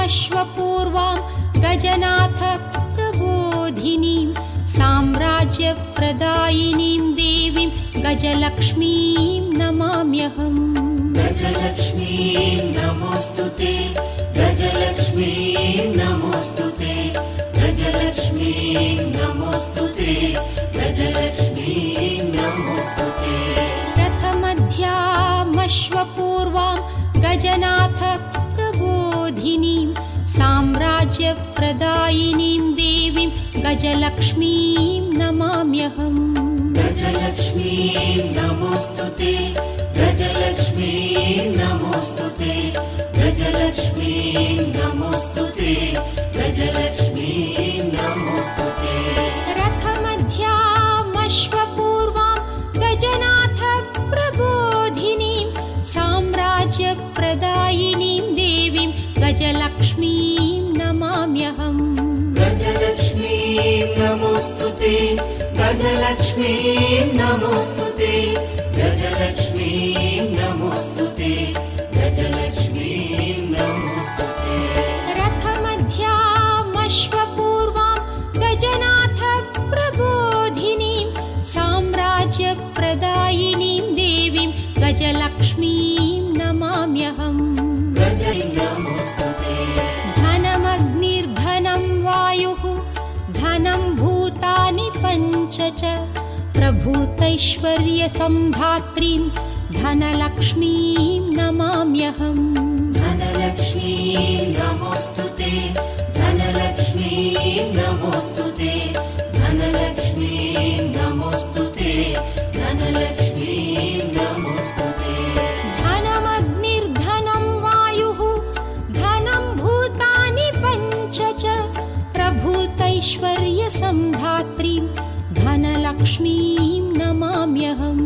मश्वपूर्वां गजनाथ प्रबोधिनीं साम्राज्यप्रदायिनीं देवीं गजलक्ष्मीं नमाम्यहम्। गजलक्ष्मीं नमोऽस्तुते, गजलक्ष्मीं नमोऽस्तुते, गजलक्ष्मीं नमोऽस्तुते, गजलक्ष्मीं नमोऽस्तुते। प्रथमध्यामश्वपूर्वां गजनाथ प्रबोधिनीं साम्राज्यप्रदायिनीं देवीं गजलक्ष्मीं नमाम्यहम्। गजलक्ष्मीं नमोऽस्तुते, गजलक्ष्मीं नमोऽस्तुते, गजलक्ष्मीं नमोऽस्तुते, गजलक्ष्मीं नमोऽस्तुते। रथमध्यामश्वपूर्वां गजनाथ प्रबोधिनीं साम्राज्यप्रदायिनीं देवीं गजलक्ष्मीं नमाम्यहम्। गजलक्ष्मीं नमोऽस्तुते, गजलक्ष्मीं नमोऽस्तुते, गजलक्ष्मीं नमोऽस्तुते, गजलक्ष्मीं नमोऽस्तुते। रथमध्यामश्वपूर्वां गजनाथ प्रबोधिनीं साम्राज्यप्रदायिनीं देवीं गजलक्ष्मीं नमाम्यहम्। नमोऽस्तुते। धनमग्निर्धनं वायुः धनं भूतानि पञ्च च प्रभूतैश्वर्यसम्धात्रीं धनलक्ष्मीं नमाम्यहम्। धनलक्ष्मीं नमोऽस्तुते, धनलक्ष्मीं नमोऽस्तुते, धनलक्ष्मीं नमोऽस्तुते, धनलक्ष्मीं नमोऽस्तुते। धनमग्निर्धनं वायुः धनं भूतानि पञ्च च प्रभूतैश्वर्यसम्धात्रीं धनलक्ष्मीं नमाम्यहम्।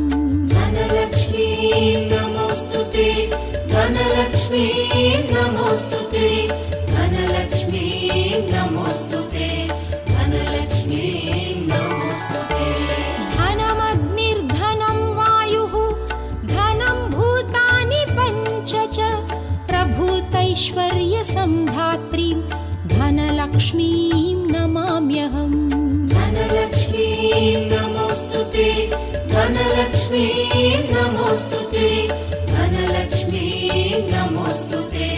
धनलक्ष्मीं नमोऽस्तुते, धनलक्ष्मीं नमोऽस्तुते, धनलक्ष्मीं नमोऽस्तुते, धनलक्ष्मीं नमोऽस्तुते। धनमग्निर्धनं वायुः धनं भूतानि पञ्च च प्रभूतैश्वर्यसम्धात्रीं धनलक्ष्मीं नमाम्यहम्। धनलक्ष्मीं नमोऽस्तुते, धनलक्ष्मीं नमोऽस्तुते, धनलक्ष्मीं नमोऽस्तुते,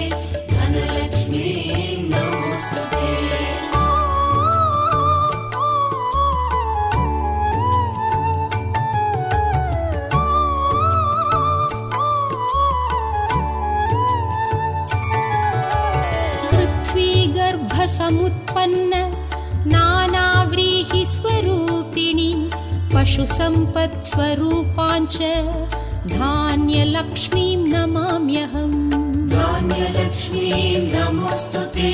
धनलक्ष्मीं नमोऽस्तुते। पृथ्वीगर्भसमुत्पन्न नानाव्रीहिस्वरूपिणीं पशुसम्पत्स्वरूपाञ्च धान्यलक्ष्मीं नमाम्यहम्। धान्यलक्ष्मीं नमोऽस्तुते,